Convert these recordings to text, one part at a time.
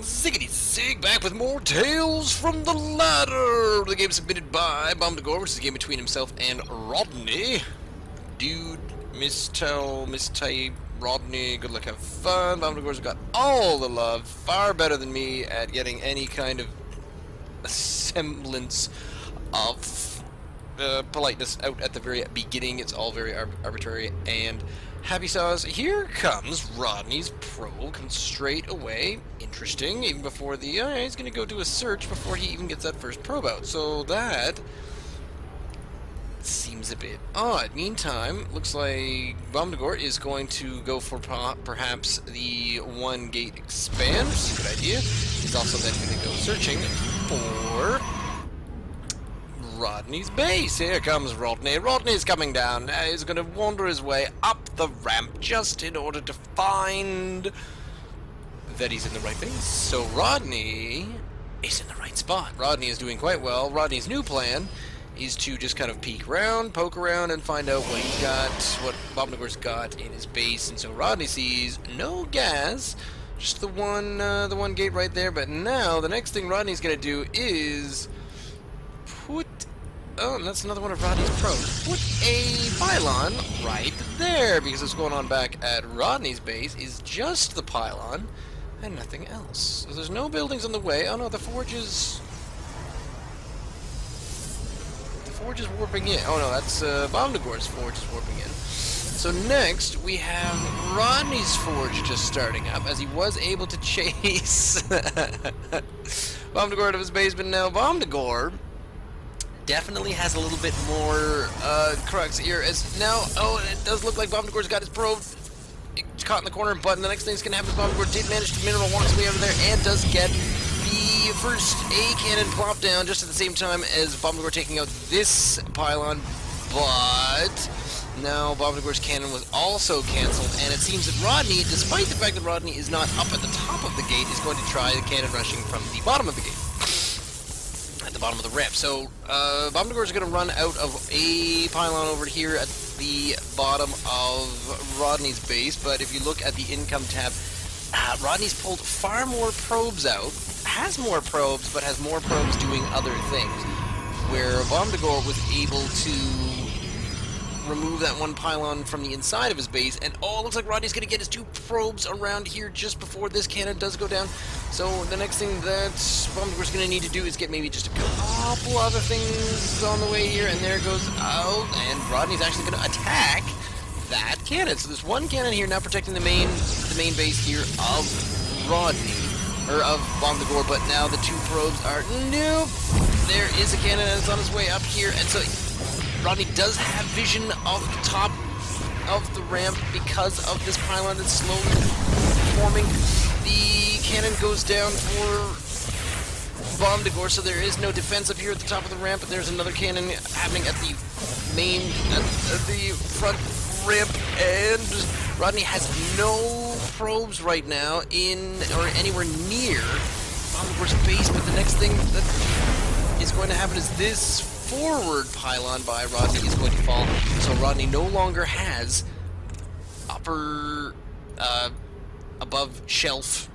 Ziggity zig, back with more Tales from the Ladder! The game submitted by bomdagor, which is a game between himself and Rodney. Dude, mistype, Rodney, good luck, have fun. Bomdagor's got all the love, far better than me at getting any kind of semblance of politeness out at the very beginning. It's all very arbitrary, and happy saws, here comes Rodney's probe, comes straight away. Interesting, even before the, he's gonna go do a search before he even gets that first probe out, so that seems a bit odd. Meantime, looks like bomdagor is going to go for perhaps the one gate expand, which is a good idea. He's also then going to go searching for Rodney's base. Here comes Rodney. Rodney's coming down. He's going to wander his way up the ramp just in order to find that he's in the right base. So Rodney is in the right spot. Rodney is doing quite well. Rodney's new plan is to just kind of peek around, poke around, and find out what he's got, what bomdagor's got in his base. And so Rodney sees no gas, just the one gate right there. But now the next thing Rodney's gonna do is put, oh, and that's another one of Rodney's probes. Put a pylon right there, because what's going on back at Rodney's base is just the pylon and nothing else. So there's no buildings on the way. Oh no, the forge is warping in. Oh no, that's bomdagor's forge is warping in. So next we have Rodney's forge just starting up, as he was able to chase bomdagor out of his base, but now bomdagor definitely has a little bit more crux here, as now, oh, it does look like bomdagor's got his probe caught in the corner, but the next thing's gonna happen is bomdagor did manage to mineral walk his way over there and does get the first A cannon plop down just at the same time as bomdagor taking out this pylon, but now bomdagor's cannon was also cancelled, and it seems that Rodney, despite the fact that Rodney is not up at the top of the gate, is going to try the cannon rushing from the bottom of the gate, at the bottom of the ramp. So bomdagor is going to run out of a pylon over here at the bottom of Rodney's base, but if you look at the income tab, Rodney's pulled far more probes out, has more probes, but has more probes doing other things, where bomdagor was able to remove that one pylon from the inside of his base, and oh, it looks like Rodney's going to get his two probes around here just before this cannon does go down. So the next thing that bomdagor's going to need to do is get maybe just a couple other things on the way here, and there goes out, and Rodney's actually going to attack that cannon. So there's one cannon here now protecting the main base here of Rodney, or of bomdagor, but now the two probes are, nope, there is a cannon and it's on its way up here, and so Rodney does have vision of the top of the ramp because of this pylon that's slowly forming. The cannon goes down for bomdagor, so there is no defense up here at the top of the ramp, but there's another cannon happening at the main, at the front ramp, and Rodney has no probes right now in, or anywhere near bomdagor's base, but the next thing that is going to happen is this forward pylon by Rodney is going to fall, so Rodney no longer has upper, above shelf,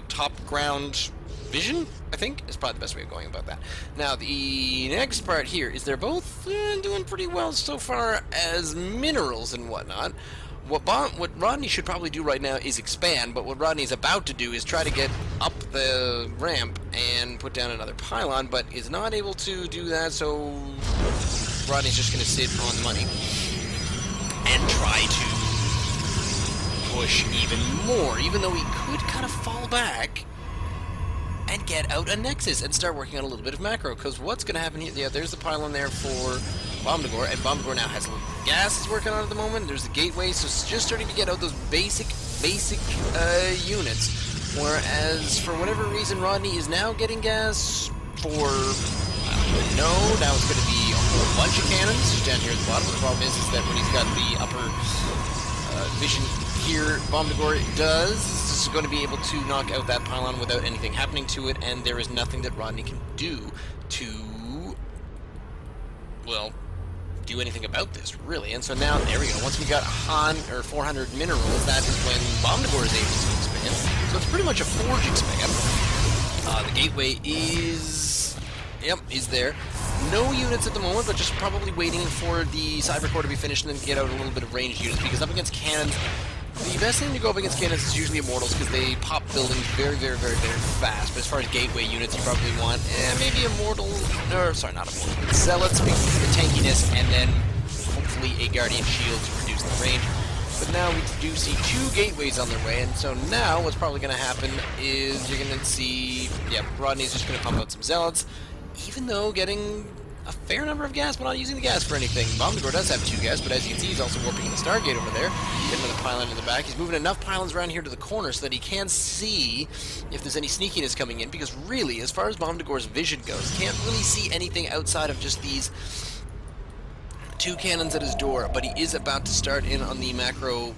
top ground vision, I think, is probably the best way of going about that. Now, the next part here is they're both doing pretty well so far as minerals and whatnot. What Rodney should probably do right now is expand, but what Rodney's about to do is try to get up the ramp and put down another pylon, but is not able to do that, so Rodney's just going to sit on the money and try to push even more, even though he could kind of fall back and get out a nexus and start working on a little bit of macro, because what's going to happen here, yeah, there's the pylon there for bomdagor, and bomdagor now has a little gas is working on at the moment. There's the gateway, so it's just starting to get out those basic units, whereas for whatever reason Rodney is now getting gas for, I don't really know, now it's going to be a whole bunch of cannons just down here at the bottom. The problem is that when he's got the upper vision here, bomdagor is going to be able to knock out that pylon without anything happening to it, and there is nothing that Rodney can do to, well, do anything about this, really. And so now, there we go. Once we got 400 minerals, that is when bomdagor is able to expand. So it's pretty much a forge expand. The gateway is... Yep, he's there. No units at the moment, but just probably waiting for the cyber core to be finished and then get out a little bit of ranged units, because up against cannons, the best thing to go up against cannons is usually immortals, because they pop buildings very, very, very, very fast. But as far as gateway units, you probably want maybe immortals, or sorry, not immortals, but zealots because of the tankiness, and then hopefully a guardian shield to reduce the range. But now we do see 2 gateways on their way, and so now what's probably going to happen is you're going to see, yeah, Rodney's just going to pump out some zealots, even though getting a fair number of gas, but not using the gas for anything. Bomdagor does have 2 gas, but as you can see, he's also warping in the Stargate over there. Get another pylon in the back. He's moving enough pylons around here to the corner so that he can see if there's any sneakiness coming in, because really, as far as Bomdagor's vision goes, he can't really see anything outside of just these 2 cannons at his door, but he is about to start in on the macro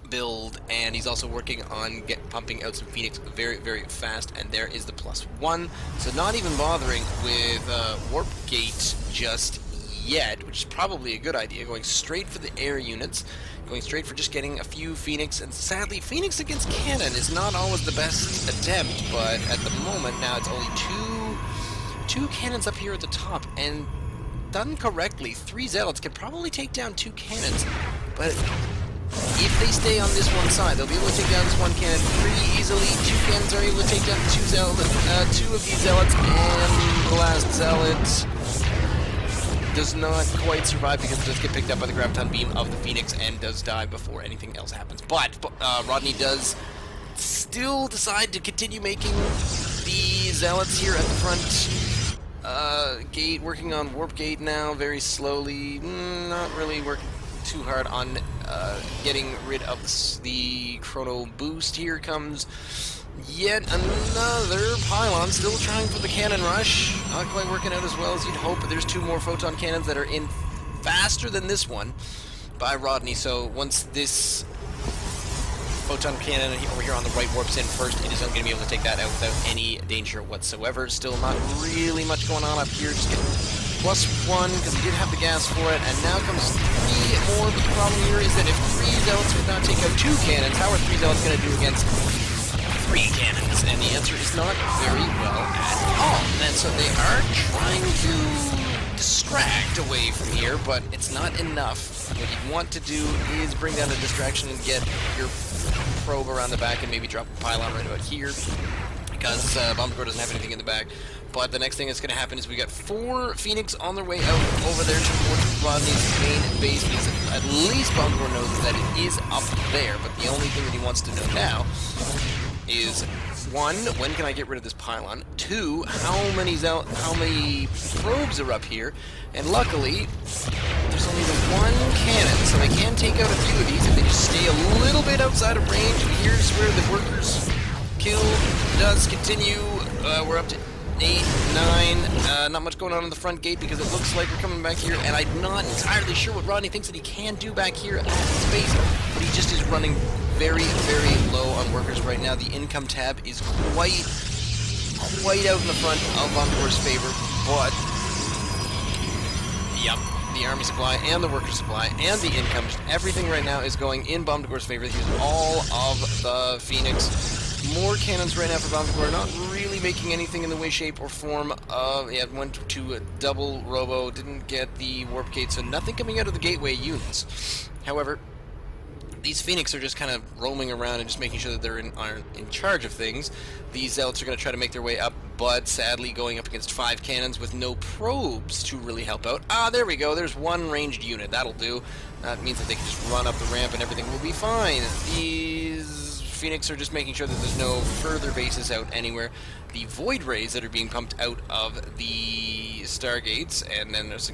build, and he's also working on pumping out some Phoenix very, very fast, and there is the +1. So not even bothering with Warp Gate just yet, which is probably a good idea, going straight for the air units, going straight for just getting a few Phoenix, and sadly, Phoenix against cannon is not always the best attempt, but at the moment, now it's only two cannons up here at the top, and done correctly, 3 zealots can probably take down 2 cannons, but if they stay on this one side, they'll be able to take down this one cannon pretty easily. 2 cannons are able to take down 2 of these zealots, and the last zealot does not quite survive because it does get picked up by the graviton beam of the Phoenix and does die before anything else happens. But Rodney does still decide to continue making the zealots here at the front gate, working on Warp Gate now very slowly, not really working too hard on getting rid of the chrono boost. Here comes yet another pylon, still trying for the cannon rush, not quite working out as well as you'd hope, but there's 2 more photon cannons that are in faster than this one by Rodney, so once this photon cannon over here on the right warps in first, it is going to be able to take that out without any danger whatsoever. Still not really much going on up here, just getting +1 because he did have the gas for it, and now comes 3 more, but the problem here is that if 3 zealots would not take out 2 cannons, how are 3 zealots going to do against 3 cannons? And the answer is not very well at all. And so they are trying to distract away from here, but it's not enough. What you want to do is bring down a distraction and get your probe around the back and maybe drop a pylon right about here, because Bomdagor doesn't have anything in the back. But the next thing that's going to happen is we got 4 Phoenix on their way out over there towards Rodney's main base, because at least Bomdagor knows that it is up there, but the only thing that he wants to know now is, 1, when can I get rid of this pylon? 2, how many probes are up here? And luckily, there's only the 1 cannon, so they can take out a few of these if they just stay a little bit outside of range. And here's where the workers' kill does continue. We're up to 8, 9, not much going on in the front gate because it looks like we're coming back here, and I'm not entirely sure what Rodney thinks that he can do back here at his base, but he just is running very, very low on workers right now. The income tab is quite out in the front of Bomdagor's favor, but yep, the army supply and the worker supply and the income, just everything right now is going in Bomdagor's favor. Here's all of the Phoenix. More cannons right now for Bomdagor, not really making anything in the way, shape, or form of... Yeah, went to a double robo, didn't get the warp gate, so nothing coming out of the gateway units. However, these Phoenix are just kind of roaming around and just making sure that they're in charge of things. These Zealots are going to try to make their way up, but sadly going up against 5 cannons with no probes to really help out. Ah, there we go, there's 1 ranged unit, that'll do. That means that they can just run up the ramp and everything will be fine. These Phoenix are just making sure that there's no further bases out anywhere. The Void Rays that are being pumped out of the Stargates, and then there's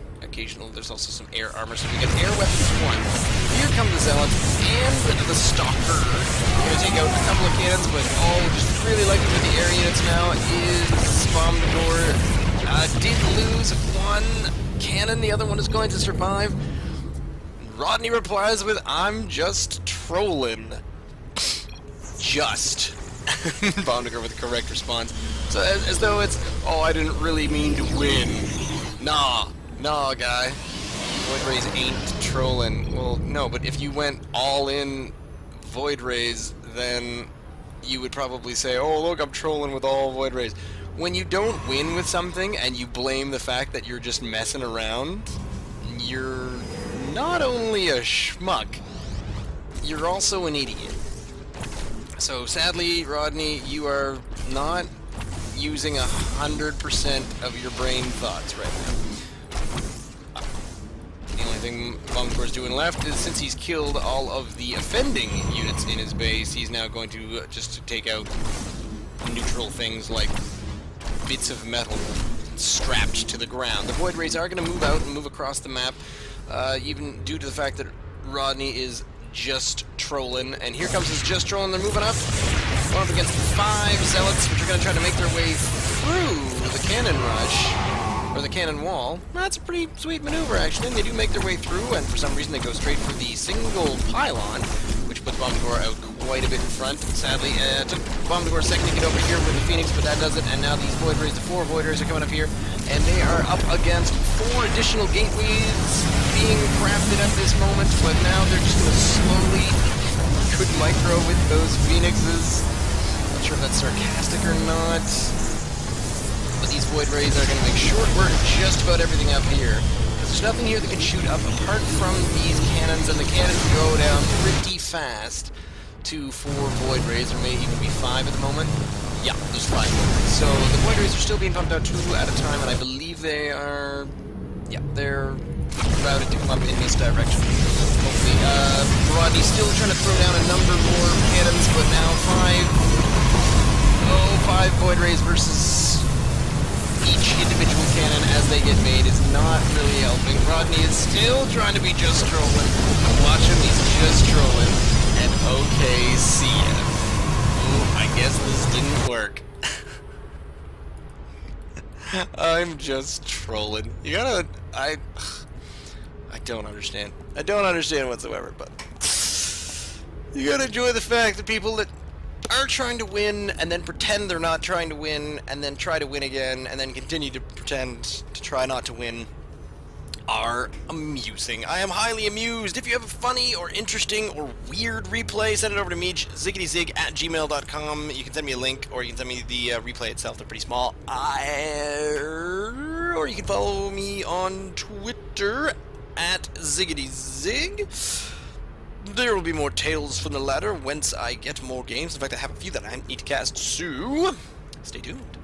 also some air armor, so we get air weapons 1. Here come the Zealots and the Stalker. We're going to take out a couple of cannons, but just really liking with the air units now is Bomdagor. Did lose 1 cannon, the other one is going to survive. Rodney replies with, "I'm just trolling." Just. Bomdagor with the correct response. So as though it's, oh, I didn't really mean to win. Nah, guy. Void Rays ain't trolling. Well, no, but if you went all in Void Rays, then you would probably say, oh, look, I'm trolling with all Void Rays. When you don't win with something and you blame the fact that you're just messing around, you're not only a schmuck, you're also an idiot. So sadly, Rodney, you are not using 100% of your brain thoughts right now. The only thing Bomdagor's doing left is, since he's killed all of the offending units in his base, he's now going to just take out neutral things like bits of metal strapped to the ground. The Void Rays are going to move out and move across the map, even due to the fact that Rodney is just trolling. And here comes his just trolling. They're moving up. Going up against 5 Zealots, which are going to try to make their way through the cannon rush, or the cannon wall. That's a pretty sweet maneuver, actually. And they do make their way through, and for some reason they go straight for the single pylon, which puts Bomdagor out quite a bit in front. Sadly, it took Bomdagor a second to get over here with the Phoenix, but that does it. And now these Void Rays, the 4 Void Rays, are coming up here, and they are up against 4 additional gateways being crafted at this moment. But now they're just going to slowly could micro with those Phoenixes. Not sure if that's sarcastic or not, but these Void Rays are going to make short work of just about everything up here. There's nothing here that can shoot up apart from these cannons, and the cannons go down pretty fast to 4 Void Rays. There may even be 5 at the moment. Yeah, there's 5 Void Rays. So the Void Rays are still being pumped out 2 at a time, and I believe they are, yeah, they're routed to come up in this direction. Hopefully, Rodney's still trying to throw down a number more cannons, but now 5 Void Rays versus each individual cannon as they get made is not really helping. Rodney is still trying to be just trolling. Watch him, he's just trolling. And okay, see ya. Oh, I guess this didn't work. I'm just trolling. You gotta... I don't understand. I don't understand whatsoever, but... You gotta enjoy the fact that people that are trying to win, and then pretend they're not trying to win, and then try to win again, and then continue to pretend to try not to win, are amusing. I am highly amused. If you have a funny or interesting or weird replay, send it over to me, ziggityzig@gmail.com. You can send me a link, or you can send me the replay itself. They're pretty small. Or you can follow me on Twitter @ziggityzig. There will be more tales from the ladder whence I get more games. In fact, I have a few that I need to cast, so stay tuned.